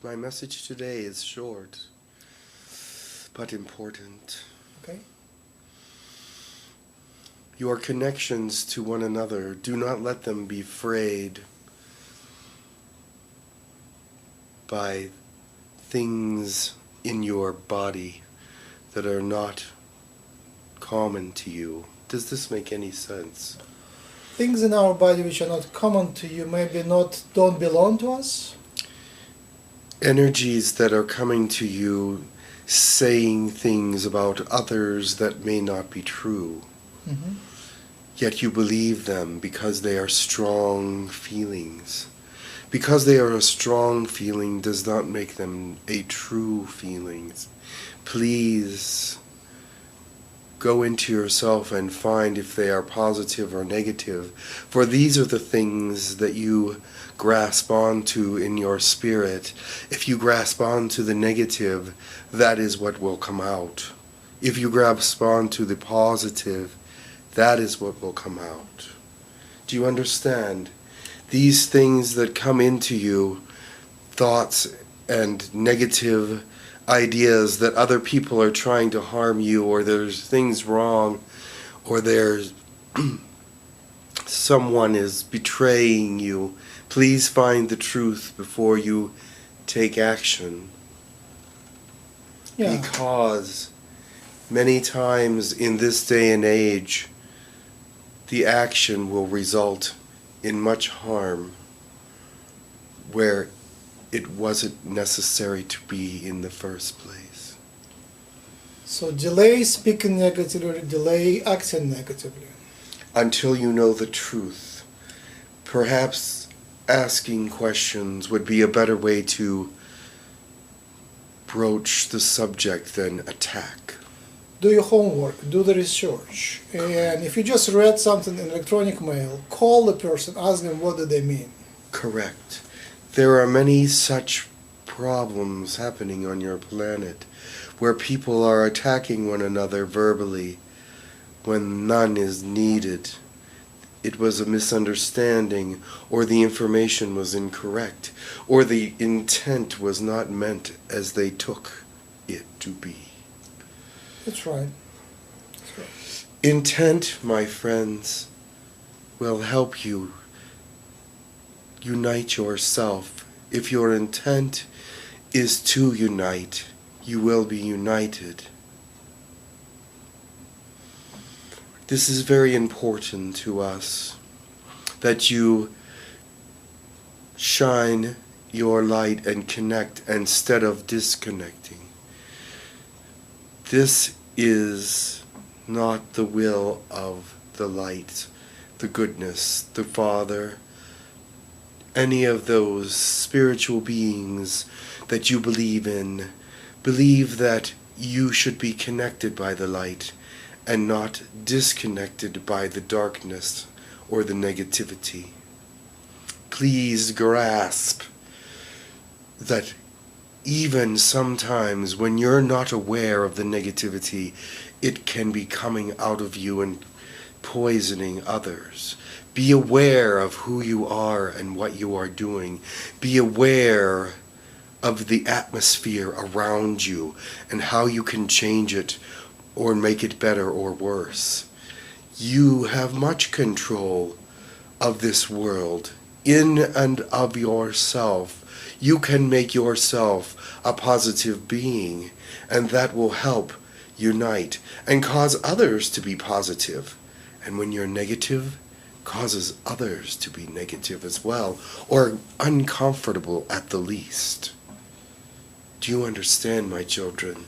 My message today is short, but important. Okay. Your connections to one another, do not let them be frayed by things in your body that are not common to you. Does this make any sense? Things in our body which are not common to you, maybe don't belong to us? Energies that are coming to you saying things about others that may not be true. Mm-hmm. Yet you believe them because they are strong feelings. Because they are a strong feeling does not make them a true feeling. Please go into yourself and find if they are positive or negative, for these are the things that you grasp onto in your spirit. If you grasp onto the negative, that is what will come out. If you grasp onto the positive, that is what will come out. Do you understand? These things that come into you, thoughts and negative ideas that other people are trying to harm you, or there's things wrong, or there's someone is betraying you, please find the truth before you take action. Yeah. Because many times in this day and age, the action will result in much harm where it wasn't necessary to be in the first place. So delay speaking negatively, delay acting negatively. Until you know the truth. Perhaps asking questions would be a better way to broach the subject than attack. Do your homework, do the research, and if you just read something in electronic mail, call the person, ask them what do they mean. Correct. There are many such problems happening on your planet where people are attacking one another verbally when none is needed. It was a misunderstanding, or the information was incorrect, or the intent was not meant as they took it to be. That's right. That's right. Intent, my friends, will help you unite yourself. If your intent is to unite, you will be united. This is very important to us, that you shine your light and connect instead of disconnecting. This is not the will of the light, the goodness, the Father, any of those spiritual beings that you believe in. Believe that you should be connected by the light and not disconnected by the darkness or the negativity. Please grasp that even sometimes when you're not aware of the negativity, it can be coming out of you and poisoning others. Be aware of who you are and what you are doing. Be aware of the atmosphere around you and how you can change it or make it better or worse. You have much control of this world in and of yourself. You can make yourself a positive being, and that will help unite and cause others to be positive. And when you're negative, causes others to be negative as well, or uncomfortable at the least. Do you understand, my children?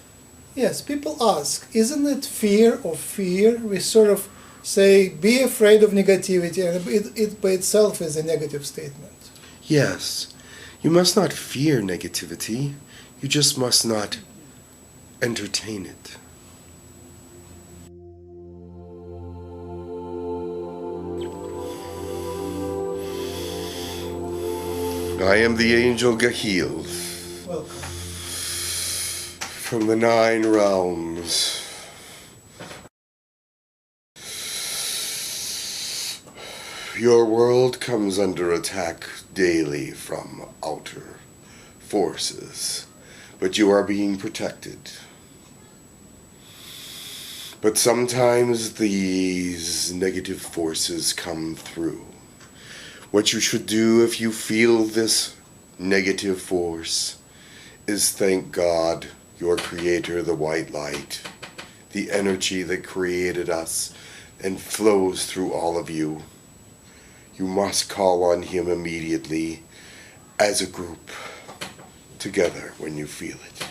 Yes, people ask, isn't it fear of fear? We sort of say, be afraid of negativity, and it by itself is a negative statement. Yes. You must not fear negativity. You just must not entertain it. I am the angel Gahil. Welcome. From the 9 realms. Your world comes under attack daily from outer forces, but you are being protected. But sometimes these negative forces come through. What you should do if you feel this negative force is thank God, your Creator, the white light, the energy that created us and flows through all of you. You must call on Him immediately as a group, together when you feel it.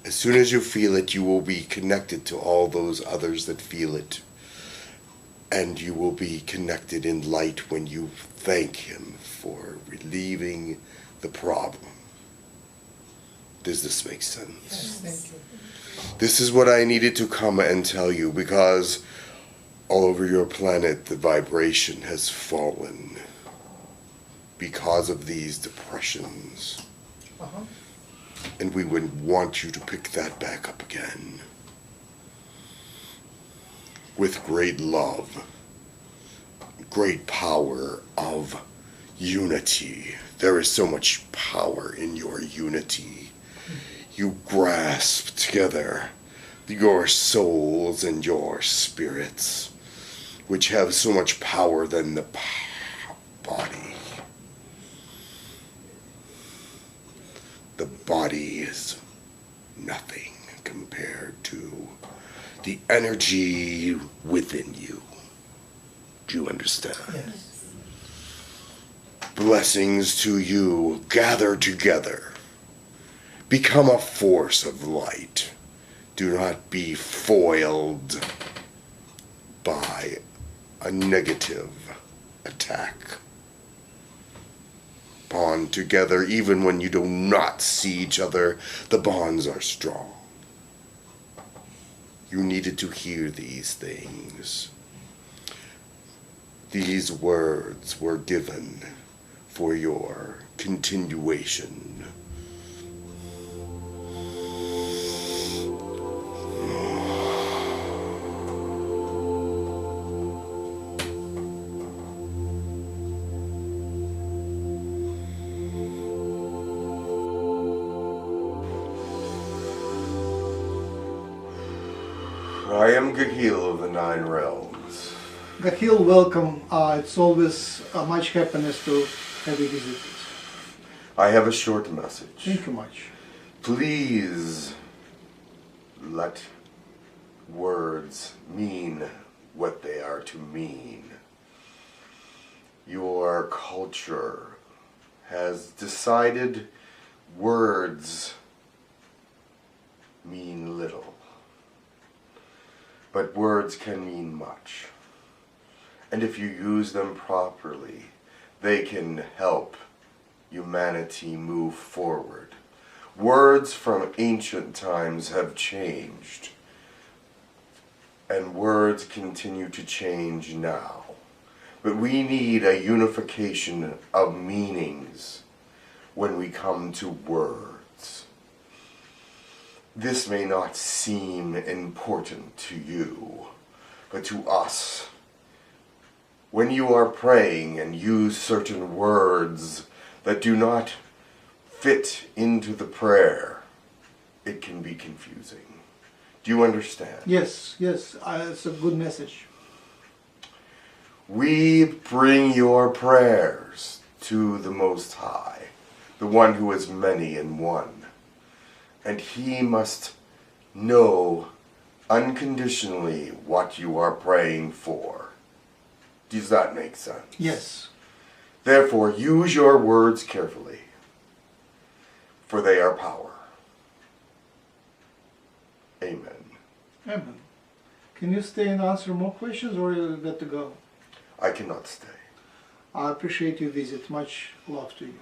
As soon as you feel it, you will be connected to all those others that feel it. And you will be connected in light when you thank Him for relieving the problem. Does this make sense? Yes, thank you. This is what I needed to come and tell you, because all over your planet the vibration has fallen because of these depressions. Uh-huh. And we would want you to pick that back up again. With great love, great power of unity. There is so much power in your unity. You grasp together your souls and your spirits, which have so much power than the body. The body is nothing compared to the energy within you. Do you understand? Yes. Blessings to you. Gather together. Become a force of light. Do not be foiled by a negative attack. Bond together even when you do not see each other. The bonds are strong. You needed to hear these things. These words were given for your continuation. I am Gahil of the Nine Realms. Gahil, welcome. It's always much happiness to have you visit us. I have a short message. Thank you much. Please let words mean what they are to mean. Your culture has decided words mean little. But words can mean much. And if you use them properly, they can help humanity move forward. Words from ancient times have changed. And words continue to change now. But we need a unification of meanings when we come to words. This may not seem important to you, but to us, when you are praying and use certain words that do not fit into the prayer, it can be confusing. Do you understand? Yes, yes, it's a good message. We bring your prayers to the Most High, the one who is many in one. And He must know unconditionally what you are praying for. Does that make sense? Yes. Therefore, use your words carefully, for they are power. Amen. Amen. Can you stay and answer more questions, or you got to go? I cannot stay. I appreciate your visit. Much love to you.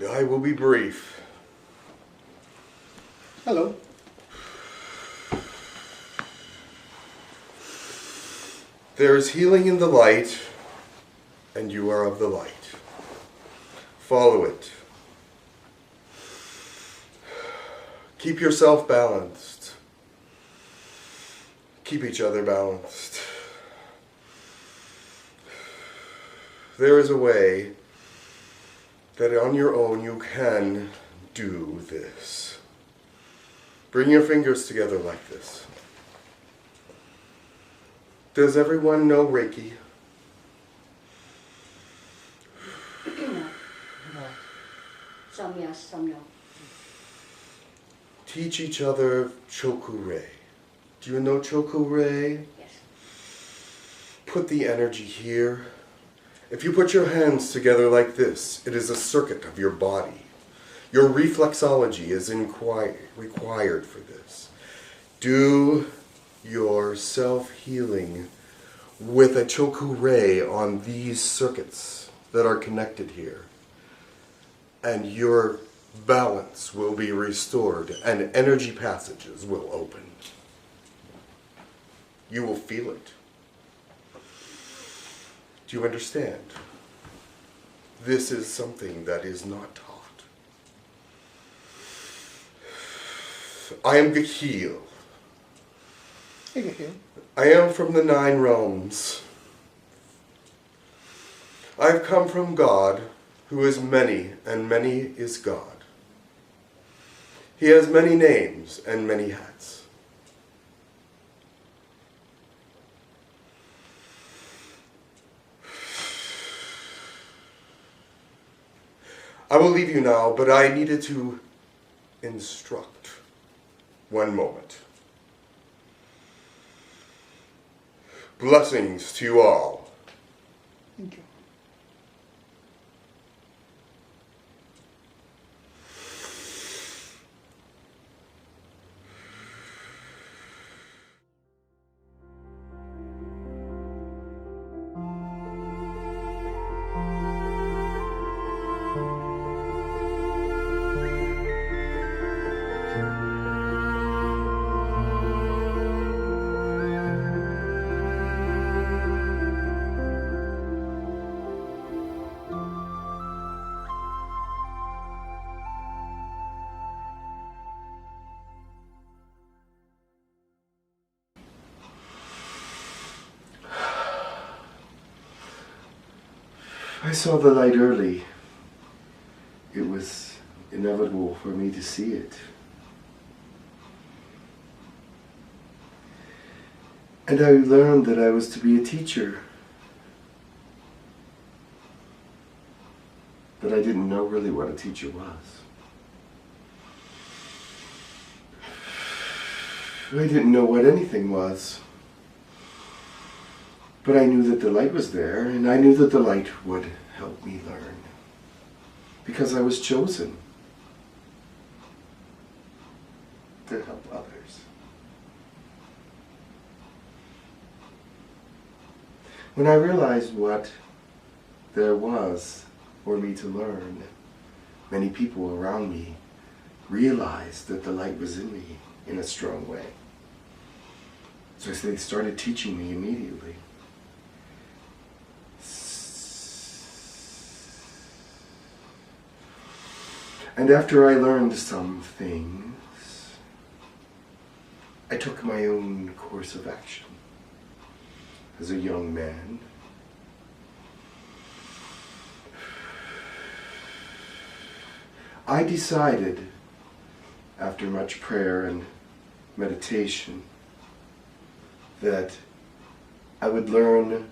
I will be brief. Hello. There is healing in the light, and you are of the light. Follow it. Keep yourself balanced. Keep each other balanced. There is a way that on your own you can do this. Bring your fingers together like this. Does everyone know Reiki? Teach each other Choku-rei. Do you know Choku-rei? Yes. Put the energy here. If you put your hands together like this, it is a circuit of your body. Your reflexology is required for this. Do your self-healing with a Choku-rei on these circuits that are connected here. And your balance will be restored and energy passages will open. You will feel it. Do you understand? This is something that is not taught. I am Gahil. Hey, Gahil. I am from the 9 realms. I have come from God, who is many, and many is God. He has many names and many hats. I will leave you now, but I needed to instruct. One moment. Blessings to you all. Thank you. I saw the light early. It was inevitable for me to see it. And I learned that I was to be a teacher. But I didn't know really what a teacher was. I didn't know what anything was. But I knew that the light was there, and I knew that the light would help me learn. Because I was chosen to help others. When I realized what there was for me to learn, many people around me realized that the light was in me in a strong way. So they started teaching me immediately. And after I learned some things, I took my own course of action. As a young man, I decided, after much prayer and meditation, that I would learn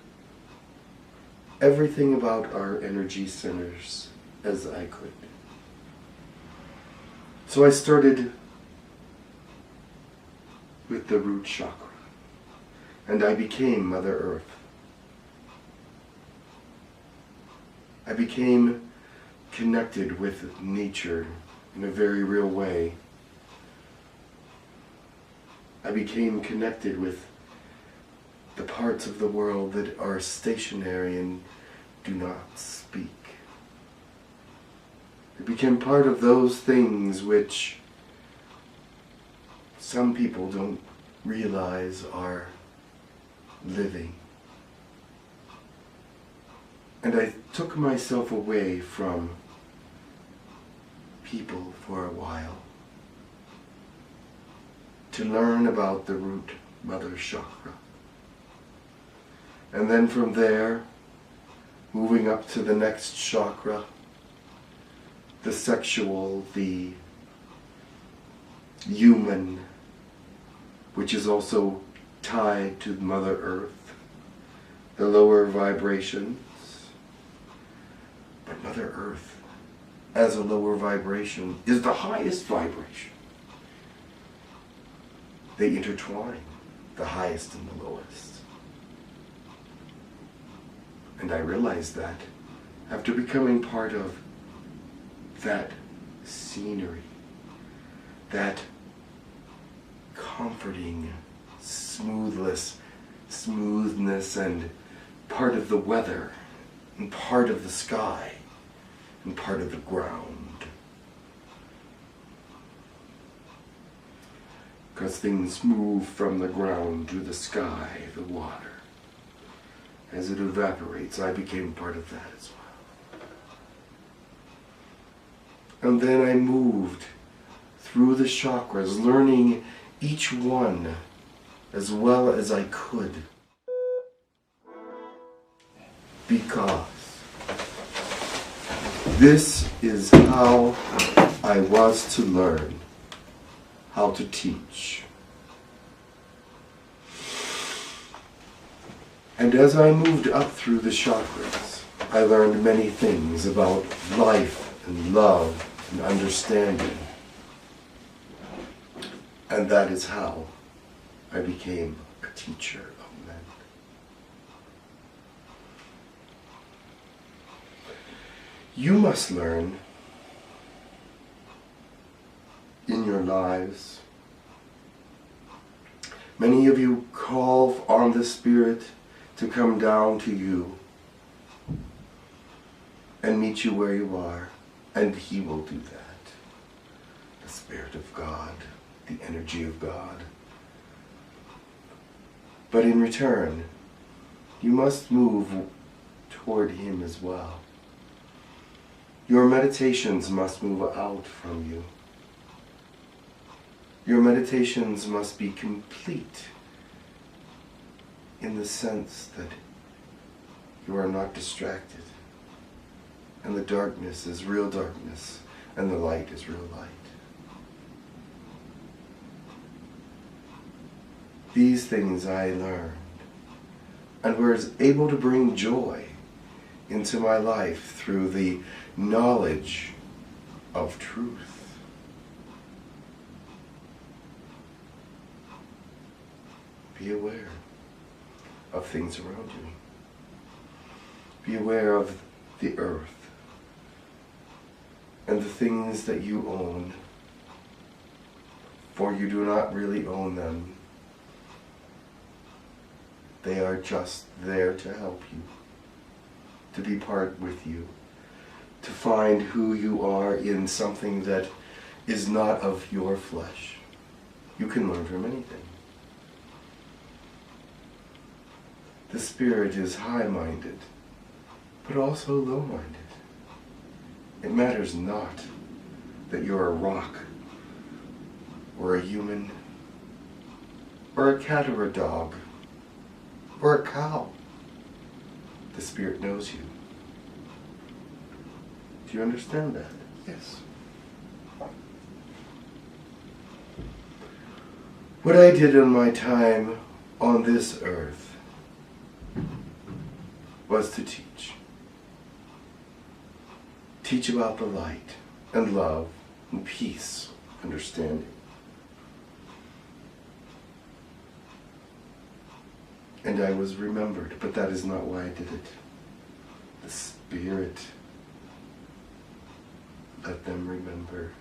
everything about our energy centers as I could. So I started with the root chakra, and I became Mother Earth. I became connected with nature in a very real way. I became connected with the parts of the world that are stationary and do not speak. The became part of those things which some people don't realize are living. And I took myself away from people for a while to learn about the root mother chakra. And then from there, moving up to the next chakra, the sexual, the human, which is also tied to Mother Earth, the lower vibrations. But Mother Earth, as a lower vibration, is the highest vibration. They intertwine, the highest and the lowest. And I realized that after becoming part of that scenery, that comforting smoothness and part of the weather and part of the sky and part of the ground. Because things move from the ground to the sky, the water. As it evaporates, I became part of that as well. And then I moved through the chakras, learning each one as well as I could. Because this is how I was to learn how to teach. And as I moved up through the chakras, I learned many things about life and love and understanding. And that is how I became a teacher of men. You must learn in your lives. Many of you call on the Spirit to come down to you and meet you where you are, and He will do that. The Spirit of God, the energy of God. But in return, you must move toward Him as well. Your meditations must move out from you. Your meditations must be complete in the sense that you are not distracted, and the darkness is real darkness, and the light is real light. These things I learned, and was able to bring joy into my life through the knowledge of truth. Be aware of things around you. Be aware of the earth and the things that you own, for you do not really own them. They are just there to help you, to be part with you, to find who you are in something that is not of your flesh. You can learn from anything. The Spirit is high-minded, but also low-minded. It matters not that you're a rock, or a human, or a cat or a dog, or a cow. The Spirit knows you. Do you understand that? Yes. What I did in my time on this earth was to teach. Teach about the light and love and peace, understanding. And I was remembered, but that is not why I did it. The Spirit let them remember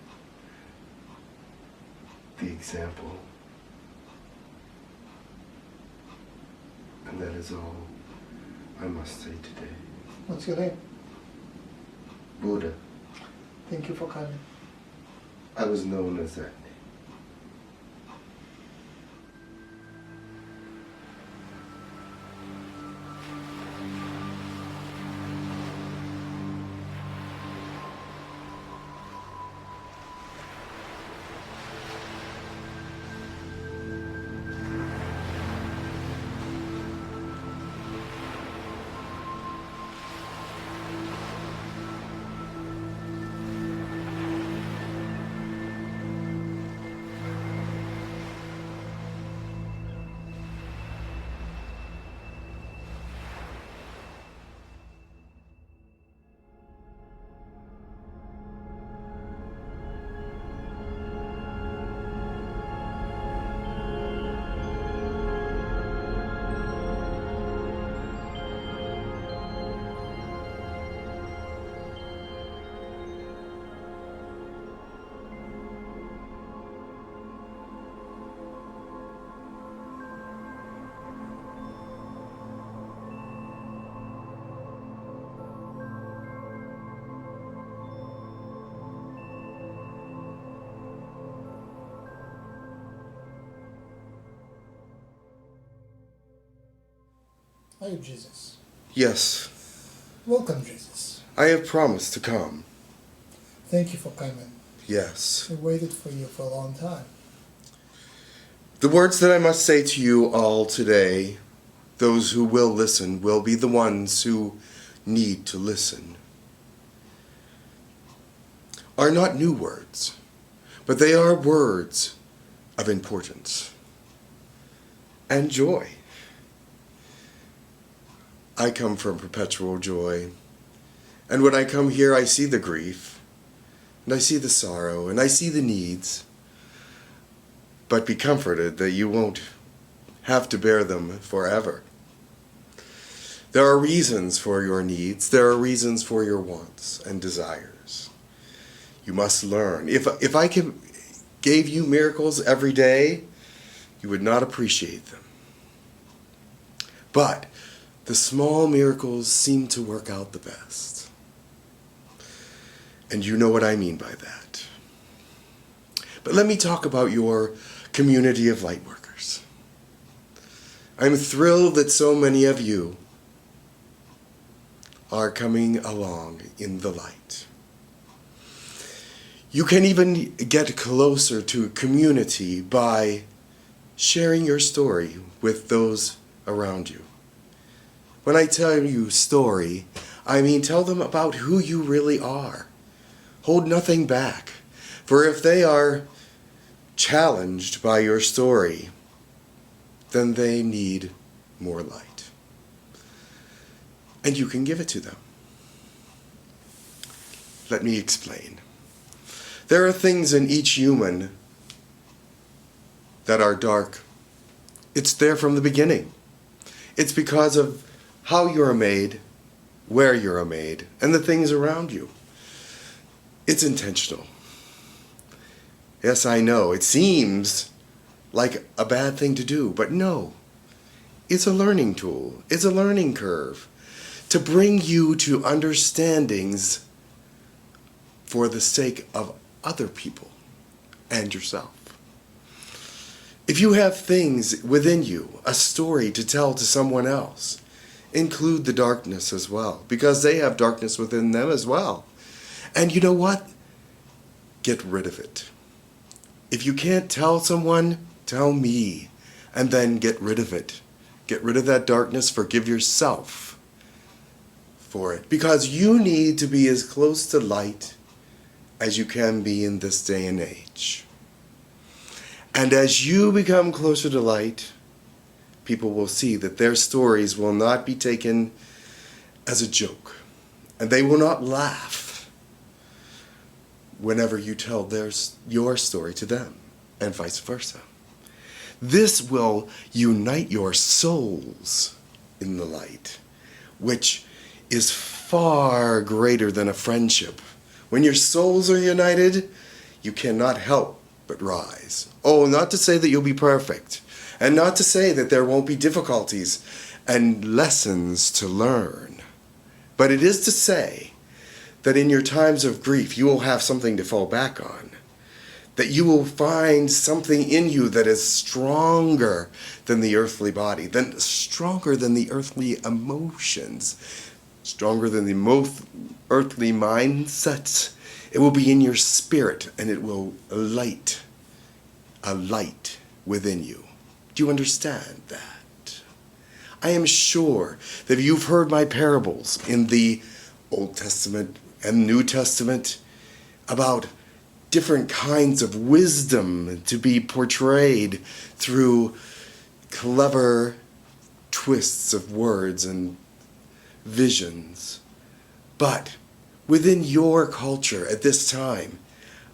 the example. And that is all I must say today. What's your name? Buddha. Thank you for coming. I was known as that. Are you Jesus? Yes, Welcome, Jesus. I have promised to come. Thank you for coming. Yes. We waited for you for a long time. The words that I must say to you all today, those who will listen, will be the ones who need to listen, are not new words, but they are words of importance and joy. I come from perpetual joy, and when I come here I see the grief, and I see the sorrow, and I see the needs, but be comforted that you won't have to bear them forever. There are reasons for your needs, there are reasons for your wants and desires. You must learn. If I gave you miracles every day, you would not appreciate them. But the small miracles seem to work out the best. And you know what I mean by that. But let me talk about your community of Lightworkers. I'm thrilled that so many of you are coming along in the light. You can even get closer to a community by sharing your story with those around you. When I tell you story, I mean tell them about who you really are. Hold nothing back, for if they are challenged by your story, then they need more light. And you can give it to them. Let me explain. There are things in each human that are dark. It's there from the beginning. It's because of how you're made, where you're made, and the things around you. It's intentional. Yes, I know, it seems like a bad thing to do, but no. It's a learning tool. It's a learning curve to bring you to understandings for the sake of other people and yourself. If you have things within you, a story to tell to someone else, include the darkness as well, because they have darkness within them as well. And you know what? Get rid of it. If you can't tell someone, tell me, and then get rid of it. Get rid of that darkness, forgive yourself for it, because you need to be as close to light as you can be in this day and age. And as you become closer to light, people will see that their stories will not be taken as a joke, and they will not laugh whenever you tell your story to them, and vice versa. This will unite your souls in the light, which is far greater than a friendship. When your souls are united, you cannot help but rise. Oh, not to say that you'll be perfect, and not to say that there won't be difficulties and lessons to learn, but it is to say that in your times of grief you will have something to fall back on. That you will find something in you that is stronger than the earthly body, stronger than the earthly emotions, stronger than the most earthly mindsets. It will be in your spirit, and it will light a light within you. Do you understand that? I am sure that you've heard my parables in the Old Testament and New Testament about different kinds of wisdom to be portrayed through clever twists of words and visions. But within your culture at this time,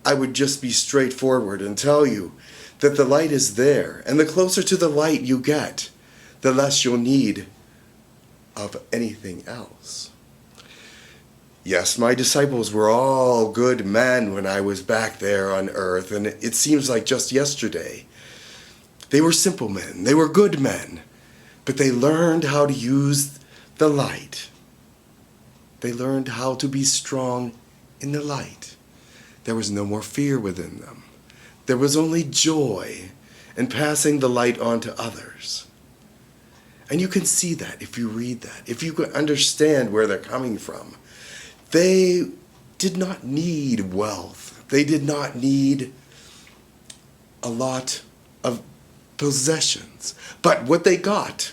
I would just be straightforward and tell you that the light is there, and the closer to the light you get, the less you'll need of anything else. Yes, my disciples were all good men when I was back there on earth, and it seems like just yesterday. They were simple men, they were good men, but they learned how to use the light. They learned how to be strong in the light. There was no more fear within them. There was only joy in passing the light on to others. And you can see that if you read that, if you can understand where they're coming from. They did not need wealth. They did not need a lot of possessions. But what they got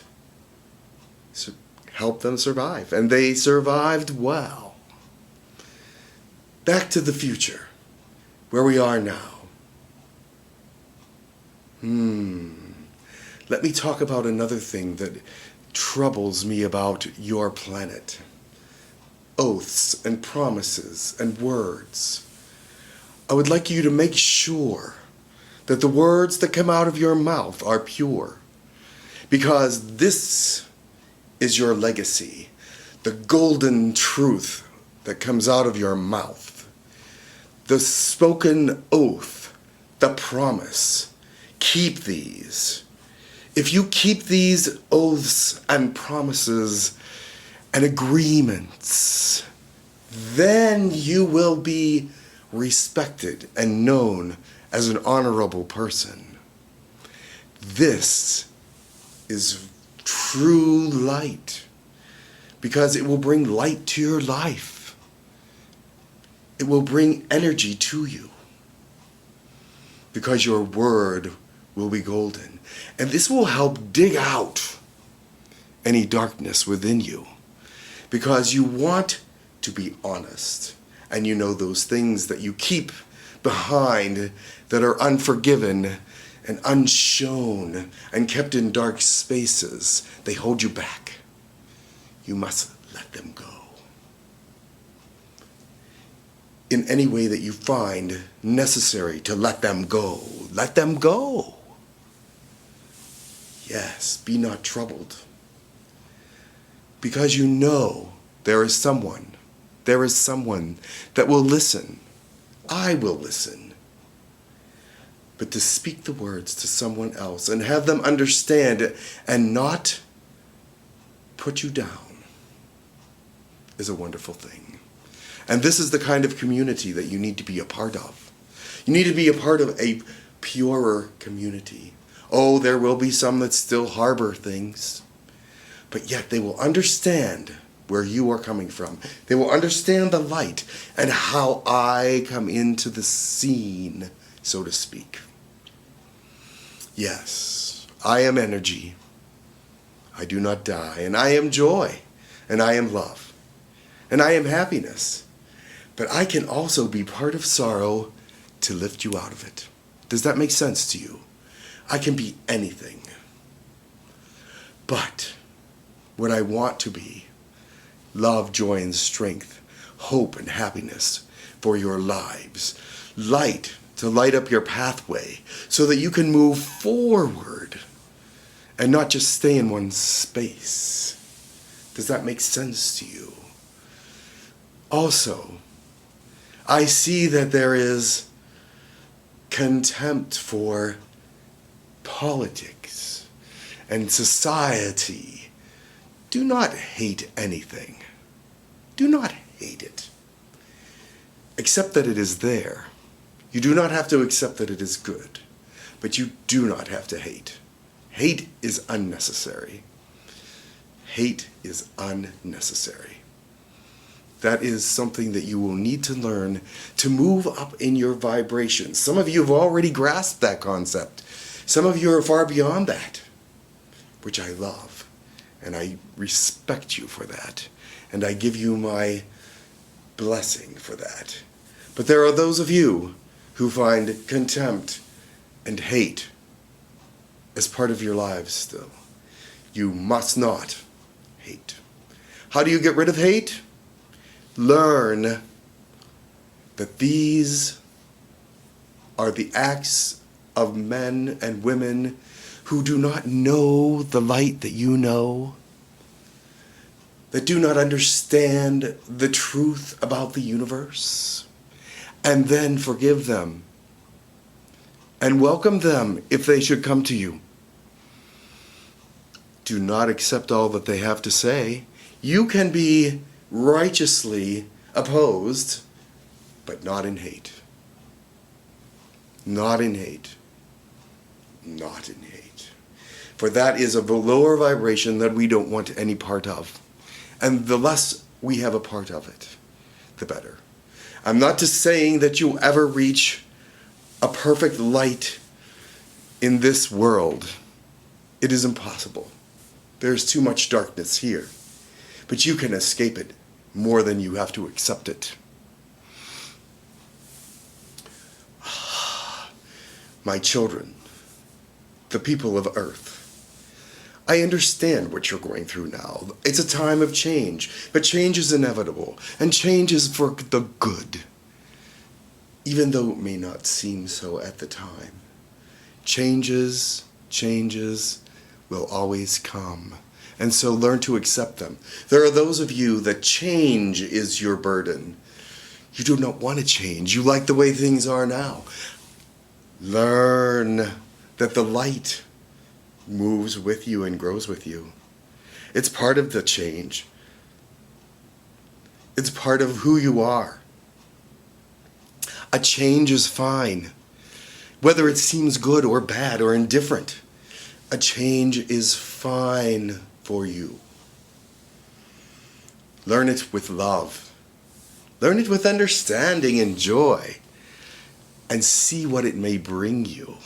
helped them survive, and they survived well. Back to the future, where we are now. Let me talk about another thing that troubles me about your planet. Oaths and promises and words. I would like you to make sure that the words that come out of your mouth are pure, because this is your legacy, the golden truth that comes out of your mouth, the spoken oath, the promise. Keep these. If you keep these oaths and promises and agreements, then you will be respected and known as an honorable person. This is true light, because it will bring light to your life. It will bring energy to you, because your word will be golden. And this will help dig out any darkness within you, because you want to be honest, and you know those things that you keep behind that are unforgiven and unshown and kept in dark spaces. They hold you back. You must let them go. In any way that you find necessary to let them go, let them go. Yes, be not troubled. Because you know there is someone that will listen. I will listen. But to speak the words to someone else and have them understand it and not put you down is a wonderful thing. And this is the kind of community that you need to be a part of. You need to be a part of a purer community. Oh, there will be some that still harbor things, but yet they will understand where you are coming from. They will understand the light and how I come into the scene, so to speak. Yes, I am energy. I do not die, and I am joy, and I am love, and I am happiness. But I can also be part of sorrow to lift you out of it. Does that make sense to you? I can be anything. But what I want to be, love, joy, and strength, hope and happiness for your lives, light to light up your pathway so that you can move forward and not just stay in one space. Does that make sense to you? Also, I see that there is contempt for politics and society. Do not hate anything. Do not hate it. Accept that it is there. You do not have to accept that it is good, but you do not have to hate. Hate is unnecessary. Hate is unnecessary. That is something that you will need to learn to move up in your vibration. Some of you have already grasped that concept. Some of you are far beyond that, which I love, and I respect you for that, and I give you my blessing for that. But there are those of you who find contempt and hate as part of your lives still. You must not hate. How do you get rid of hate? Learn that these are the acts of men and women who do not know the light that you know, that do not understand the truth about the universe, and then forgive them and welcome them if they should come to you. Do not accept all that they have to say. You can be righteously opposed, but not in hate. Not in hate. Not in hate. For that is of a lower vibration that we don't want any part of. And the less we have a part of it, the better. I'm not just saying that you'll ever reach a perfect light in this world. It is impossible. There's too much darkness here. But you can escape it more than you have to accept it. My children, the people of Earth, I understand what you're going through now. It's a time of change, but change is inevitable, and change is for the good, even though it may not seem so at the time. Changes will always come, and so learn to accept them. There are those of you that change is your burden. You do not want to change. You like the way things are now. Learn that the light moves with you and grows with you. It's part of the change. It's part of who you are. A change is fine, whether it seems good or bad or indifferent. A change is fine for you. Learn it with love. Learn it with understanding and joy, and see what it may bring you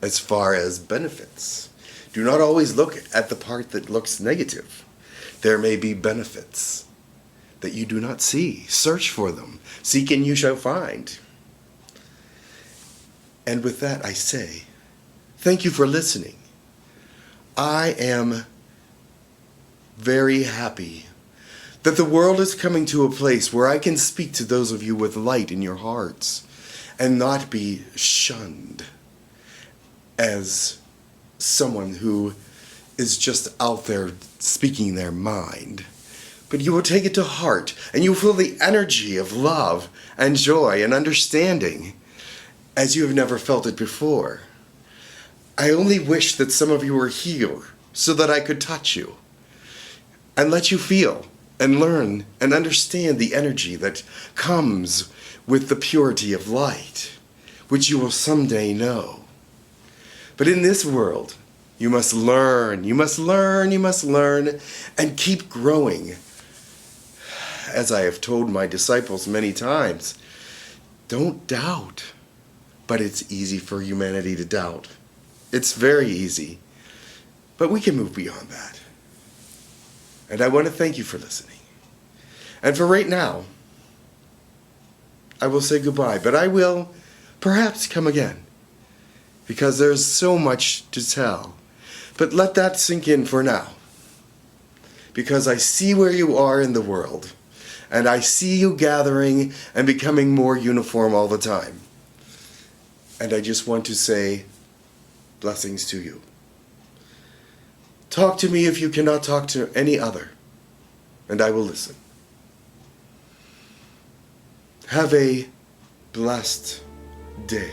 as far as benefits. Do not always look at the part that looks negative. There may be benefits that you do not see. Search for them. Seek and you shall find. And with that I say, thank you for listening. I am very happy that the world is coming to a place where I can speak to those of you with light in your hearts and not be shunned as someone who is just out there speaking their mind. But you will take it to heart, and you will feel the energy of love and joy and understanding as you have never felt it before. I only wish that some of you were here so that I could touch you and let you feel and learn and understand the energy that comes with the purity of light, which you will someday know. But in this world, you must learn, and keep growing. As I have told my disciples many times, don't doubt. But it's easy for humanity to doubt. It's very easy. But we can move beyond that. And I want to thank you for listening. And for right now, I will say goodbye, but I will perhaps come again, because there's so much to tell. But let that sink in for now, because I see where you are in the world, and I see you gathering and becoming more uniform all the time. And I just want to say blessings to you. Talk to me if you cannot talk to any other, and I will listen. Have a blessed day.